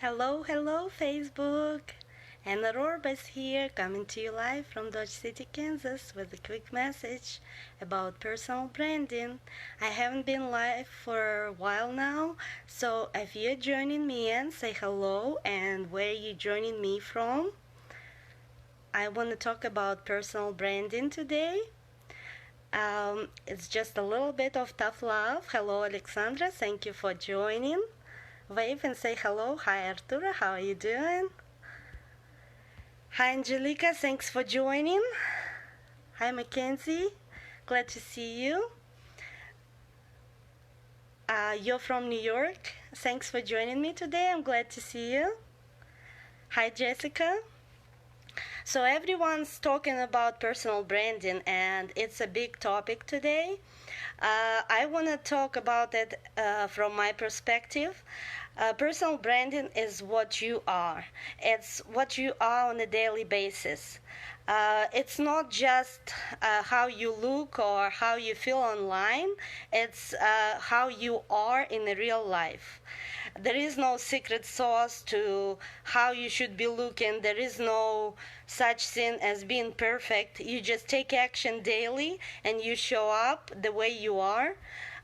Hello, hello, Facebook! Anna Rorbas here, coming to you live from Dodge City, Kansas, with a quick message about personal branding. I haven't been live for a while now, so if you're joining me in, say hello and where you joining me from. I want to talk about personal branding today. It's just a little bit of tough love. Hello, Alexandra. Thank you for joining. Wave and say hello. Hi, Arturo. How are you doing? Hi, Angelica. Thanks for joining. Hi, Mackenzie. Glad to see you. You're from New York. Thanks for joining me today. I'm glad to see you. Hi, Jessica. So everyone's talking about personal branding, and it's a big topic today. I want to talk about it from my perspective. Personal branding is what you are. It's what you are on a daily basis. It's not just how you look or how you feel online. It's how you are in the real life. There is no secret sauce to how you should be looking. There is no such thing as being perfect. You just take action daily and you show up the way you are.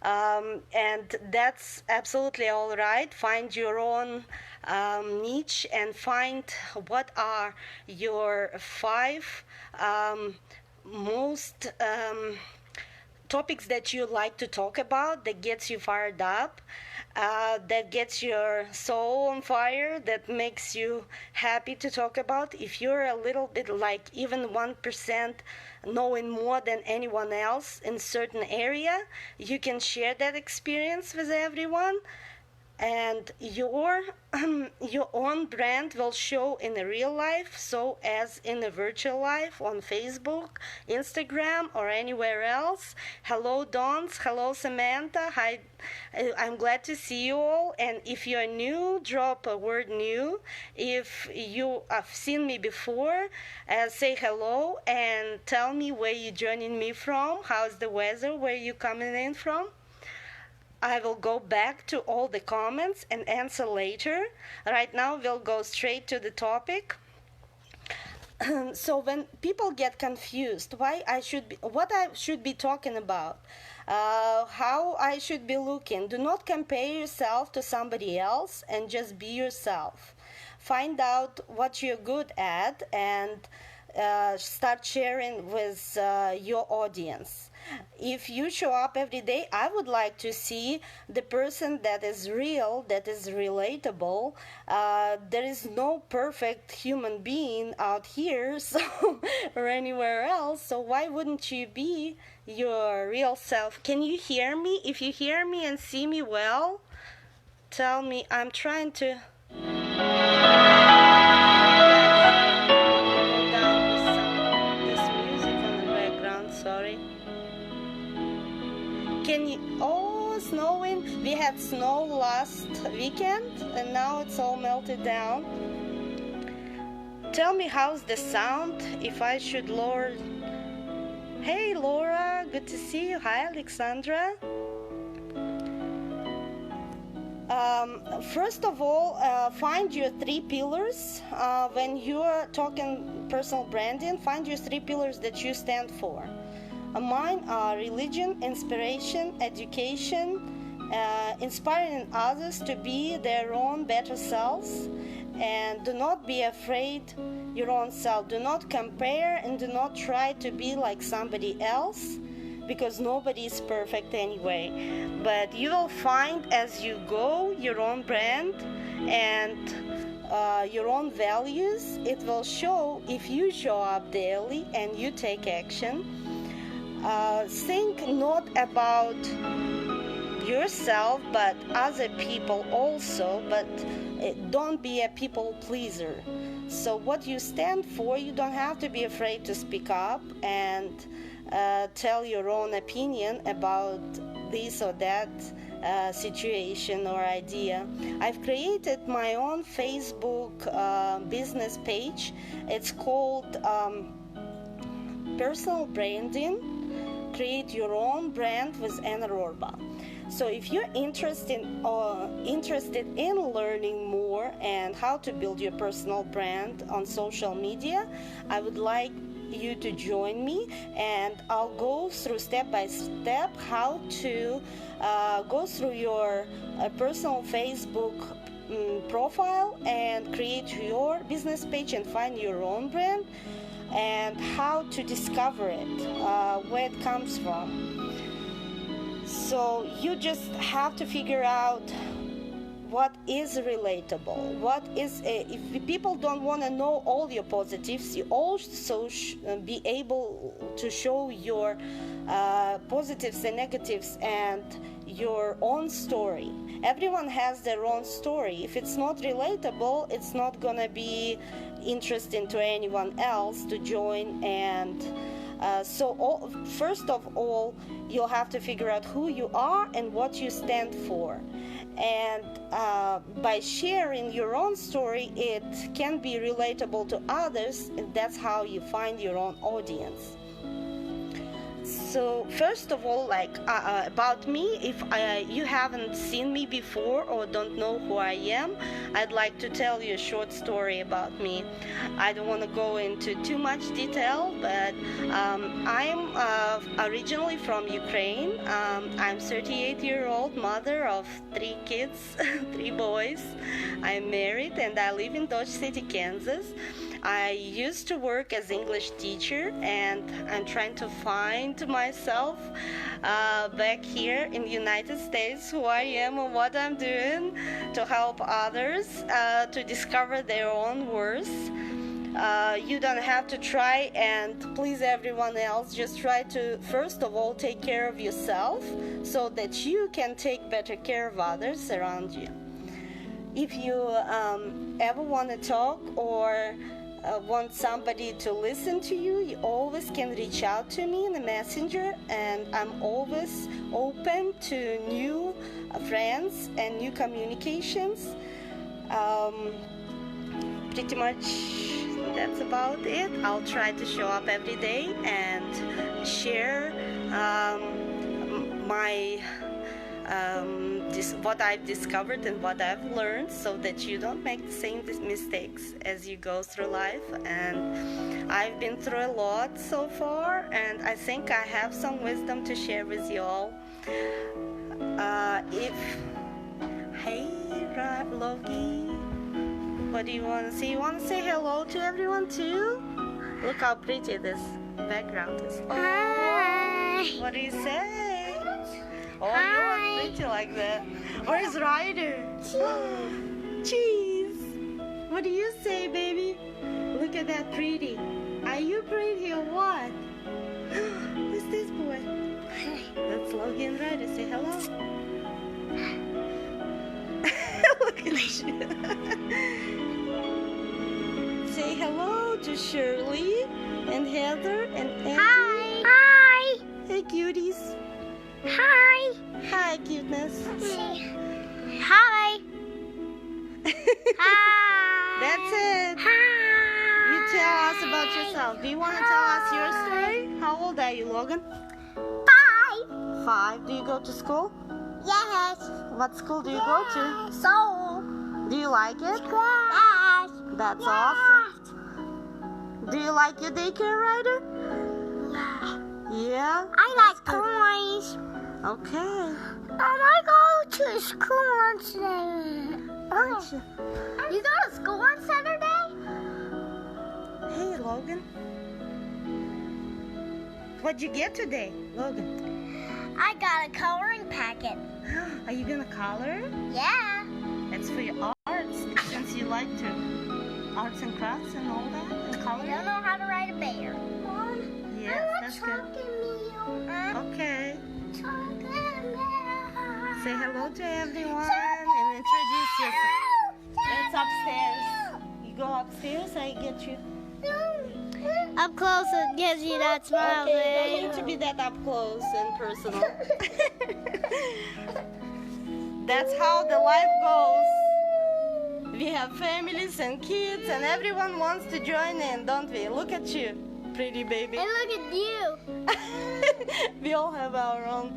And that's absolutely all right. Find your own niche and find what are your five most topics that you like to talk about that gets you fired up, that gets your soul on fire, that makes you happy to talk about. If you're a little bit like even 1% knowing more than anyone else in certain area, you can share that experience with everyone, and your your own brand will show in the real life so as in the virtual life on Facebook, Instagram, or anywhere else. Hello, Dons. Hello, Samantha. Hi. I'm glad to see you all, and if you're new, drop a word new. If you have seen me before, say hello and tell me where you're joining me from. How's the weather, where you coming in from. I will go back to all the comments and answer later. Right now, we'll go straight to the topic. So when people get confused, what I should be talking about, how I should be looking, do not compare yourself to somebody else and just be yourself. Find out what you're good at and start sharing with your audience. If you show up every day, I would like to see the person that is real, that is relatable. There is no perfect human being out here, so or anywhere else. So why wouldn't you be your real self? Can you hear me? If you hear me and see me well, tell me. I'm trying to go down with this music on the background. Sorry. Can you? Oh, snowing. We had snow last weekend and now it's all melted down. Tell me how's the sound, if I should lower. Hey Laura, good to see you. Hi Alexandra. First of all, find your three pillars. When you're talking personal branding, find your three pillars that you stand for. Mine are religion, inspiration, education, inspiring others to be their own better selves, and do not be afraid your own self. Do not compare and do not try to be like somebody else, because nobody is perfect anyway. But you will find as you go your own brand and your own values. It will show if you show up daily and you take action. Think not about yourself but other people also, but don't be a people pleaser. So what you stand for, you don't have to be afraid to speak up and tell your own opinion about this or that situation or idea. I've created my own Facebook business page. It's called Personal Branding. Create your own brand with Anna Rorba. So if you're interested in learning more and how to build your personal brand on social media, I would like you to join me, and I'll go through step by step how to go through your personal Facebook profile and create your business page and find your own brand, and how to discover it, where it comes from. So you just have to figure out what is relatable, what is if people don't want to know all your positives, you also be able to show your positives and negatives and your own story. Everyone has their own story. If it's not relatable, it's not gonna be interesting to anyone else to join. And first of all, you'll have to figure out who you are and what you stand for. And by sharing your own story, it can be relatable to others, and that's how you find your own audience. So first of all, about me, if you haven't seen me before or don't know who I am, I'd like to tell you a short story about me. I don't want to go into too much detail, but I'm originally from Ukraine. I'm 38-year-old mother of 3 kids, 3 boys. I'm married and I live in Dodge City, Kansas. I used to work as English teacher, and I'm trying to find myself back here in the United States, who I am and what I'm doing to help others to discover their own worth. You don't have to try and please everyone else. Just try to, first of all, take care of yourself so that you can take better care of others around you. If you ever want to talk or want somebody to listen to you, you always can reach out to me in the messenger, and I'm always open to new friends and new communications. Pretty much that's about it. I'll try to show up every day and share what I've discovered and what I've learned, so that you don't make the same mistakes as you go through life. And I've been through a lot so far, and I think I have some wisdom to share with you all. Hey Logie, what do you want to say? You want to say hello to everyone too? Look how pretty this background is. Hi. What do you say? Oh, Hi. you look pretty like that. Where's Ryder? Cheese. What do you say, baby? Look at that pretty. Are you pretty or what? Who's this boy? That's Logie and Ryder. Say hello. Look at you. Say hello to Shirley and Heather and Angie. Hi. Hi. Hey, cuties. Hi. Hi, cuteness. Hi. Hi. That's it. Hi. You tell us about yourself. Do you want to tell us your story? How old are you, Logan? 5. 5. Do you go to school? Yes. What school do you go to? So. Do you like it? Yes. That's awesome. Do you like your daycare, Ryder? Yeah? I like coins. Okay. I go to school on Saturday. You go to school on Saturday? Hey, Logan. What'd you get today, Logan? I got a coloring packet. Are you gonna color? Yeah. It's for your arts, since you like to arts and crafts and all that, and I coloring. don't know how to ride a bear. Mom, Yes, that's good. Okay. Say hello to everyone and introduce yourself. It's upstairs. You go upstairs, I get you. Up close and get you that smile. Okay, you don't need to be that up close and personal. That's how the life goes. We have families and kids, and everyone wants to join in, don't we? Look at you, pretty baby. And look at you. We all have our own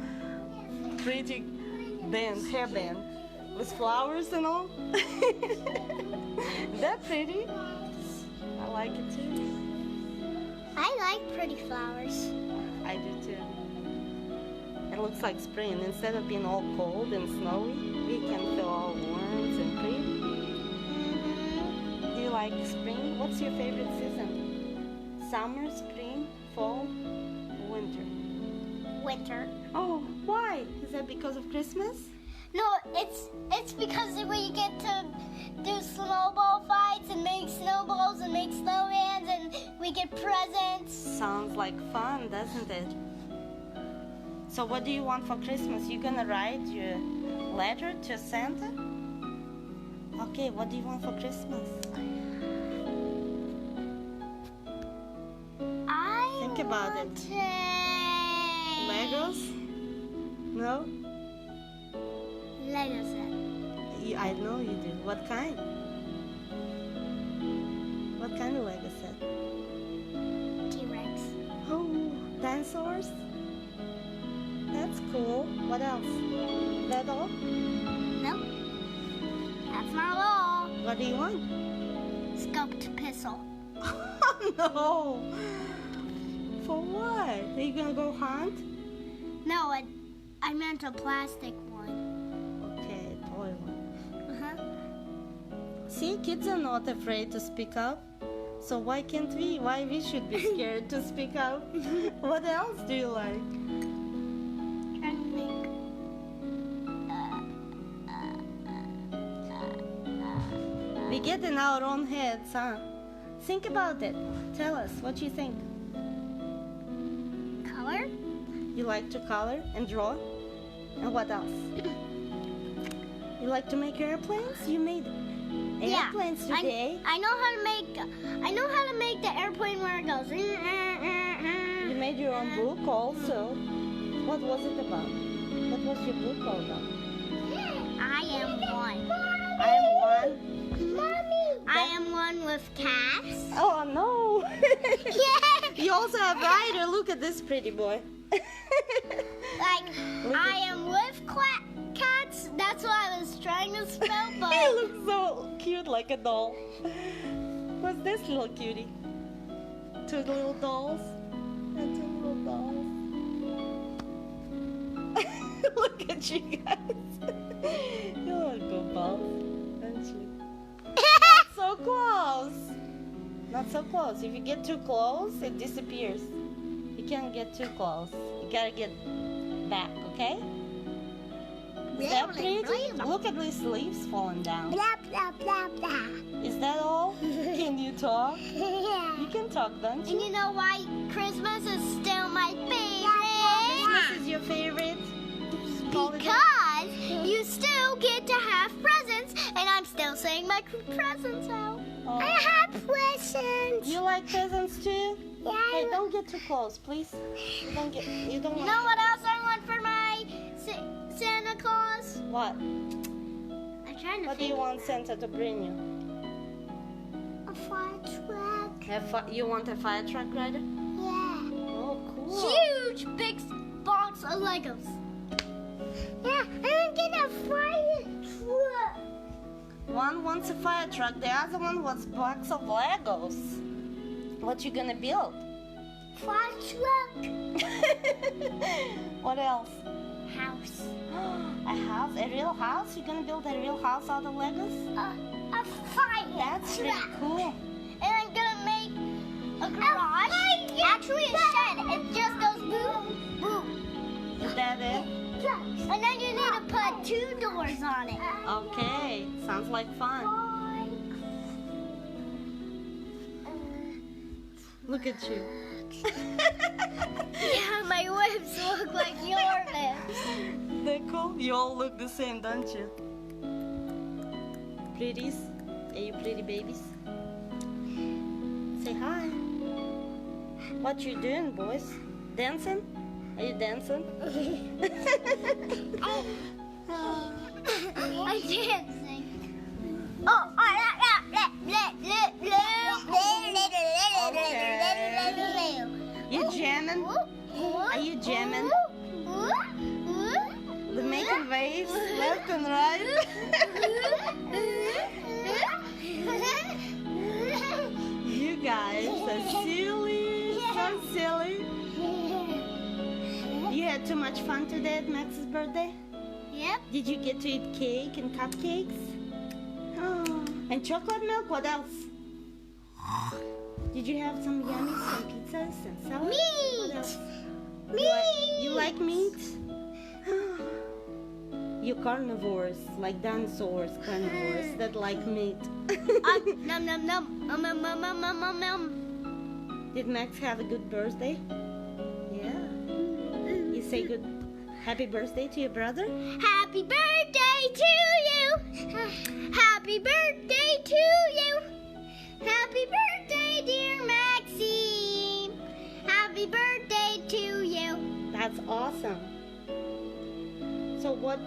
pretty band, hairband, with flowers and all. Is that pretty? I like it too. I like pretty flowers. I do too. It looks like spring. Instead of being all cold and snowy, we can feel all warm and pretty. Do you like spring? What's your favorite season? Summer, spring, fall, winter? Winter. Oh, why? Is that because of Christmas? No, it's because we get to do snowball fights and make snowballs and make snowmans and we get presents. Sounds like fun, doesn't it? So what do you want for Christmas? You gonna write your letter to Santa? Okay, what do you want for Christmas? Think about it. Legos? No? Lego set. I know you do. What kind? What kind of Lego set? T-Rex. Oh, dinosaurs? That's cool. What else? That all? No, that's not all. What do you want? Sculpt pistol. Oh no! For what? Are you gonna go hunt? No, I meant a plastic one. Okay, toy one. Uh-huh. See, kids are not afraid to speak up. So why can't we? Why we should be scared to speak up? What else do you like? Trying to think. We get in our own heads, huh? Think about it. Tell us what you think. Color? You like to color and draw? And what else? You like to make airplanes? You made airplanes today. I know how to make the airplane where it goes. You made your own book also. What was it about? What was your book all about? I am one. I am one. Mommy. I am one with cats. Oh no! Yeah. You also have Ryder. Look at this pretty boy. Like, I am with cats. That's what I was trying to spell, but He looks so cute, like a doll. What's this little cutie? Two little dolls. And two little dolls. Look at you guys. You're a good boss, aren't you? So close. Not so close. If you get too close, it disappears. You can't get too close. You gotta get back, okay? Is that pretty? Look at these leaves falling down. blah blah blah blah. Is that all? Can you talk? Yeah. You can talk, don't And you? you know why Christmas is still my favorite? Christmas is your favorite holiday? Because you still get to have presents, and I'm still saying my presents out. Oh. I have presents. You like presents too? Yeah. Hey, don't get too close, please. You don't You want. know what else I want for my Santa Claus? What? I'm trying to What do you want Santa to bring you? A fire truck. You want a fire truck, Ryder? Yeah. Oh, cool. Huge big box of Legos. Yeah, I'm gonna get a fire truck. One wants a fire truck, the other one wants box of Legos. What you gonna build? Fire truck. What else? House. A house? A real house? You gonna build a real house out of Legos? A fire That's pretty truck. cool. And I'm gonna make a garage. Actually, a shed. It just goes boom, boom. Is that it? And then you need to put 2 doors on it. Okay, sounds like fun. Look at you. Yeah, my lips look like your lips. They're cool. You all look the same, don't you? Pretties? Are you pretty babies? Say hi. What you doing, boys? Dancing? Are you dancing? I'm dancing. Oh, You jamming? Are you jamming? We're making face, left and right. You guys are silly, so silly. You had too much fun today at Max's birthday? Yep. Did you get to eat cake and cupcakes? Oh, and chocolate milk? What else? Did you have some yummies, some pizzas and salad? What else? Meat. You like meat? You carnivores, like dinosaurs, carnivores that like meat. Num num num num num num num num num. Did Max have a good birthday? Yeah. You say good happy birthday to your brother? Happy birthday to you. Happy birthday to you. Happy birthday, dear Maxine. Happy birthday to you. That's awesome. So what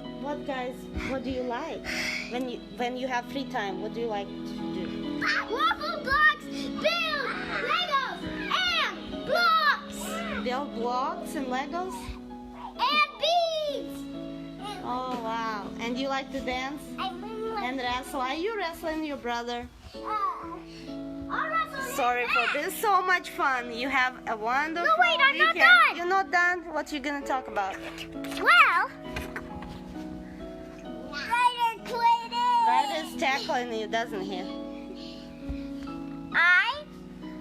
guys, what do you like? When you have free time, what do you like to do? Waffle blocks, build Legos and blocks Build blocks and Legos? and beads. Oh wow. And you like to dance and wrestle? Are you wrestling your brother? Sorry for this. So much fun. You have a wonderful No, wait, I'm not weekend. done. You're not done? What you gonna talk about? Well, Ryder quitted. Ryder's tackling you, doesn't he? I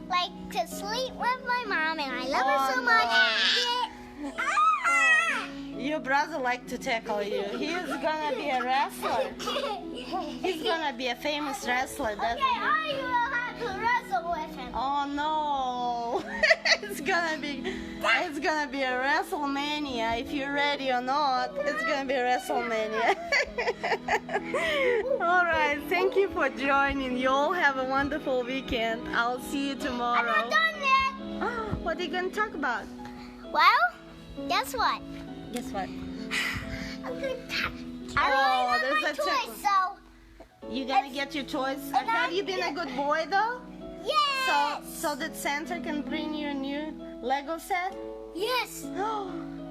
like to sleep with my mom, and I love her so much. Ah! Your brother like to tackle you. He's gonna be a wrestler. He's gonna be a famous wrestler, doesn't Okay, he? I will have to wrestle with him. Oh no! it's gonna be a WrestleMania. If you're ready or not, it's gonna be a WrestleMania. All right, thank you for joining. You all have a wonderful weekend. I'll see you I'm tomorrow. not done yet. What are you gonna talk about? Well, guess what? Guess what? I'm gonna Oh, I really there's love a my tickle. toys, so You gonna get your toys? And Have you been a good boy though? yes. So that Santa can bring you a new Lego set? Yes.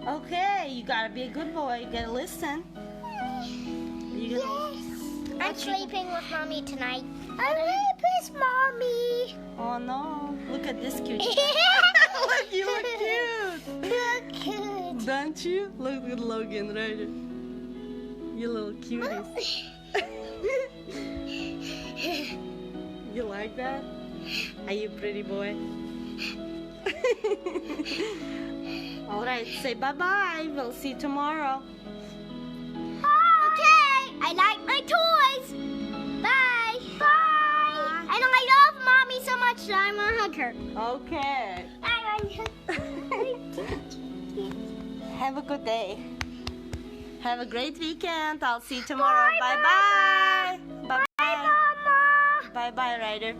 Okay, you gotta be a good boy. You gotta listen. You gotta... I'm sleeping with mommy tonight. I really miss mommy. Oh no! Look at this cute. Look, you look cute. Look cute. Don't you? Look at Logan right here. You little cuties. You like that? Are you a pretty boy? All right, say bye-bye. We'll see you tomorrow. Okay. I like my toys. Bye. Bye. And I love mommy so much that I'm gonna hug her. Okay. Have a good day. Have a great weekend. I'll see you tomorrow. Bye, Bye-bye. Bye-bye. Bye, Mama. Bye-bye, Ryder.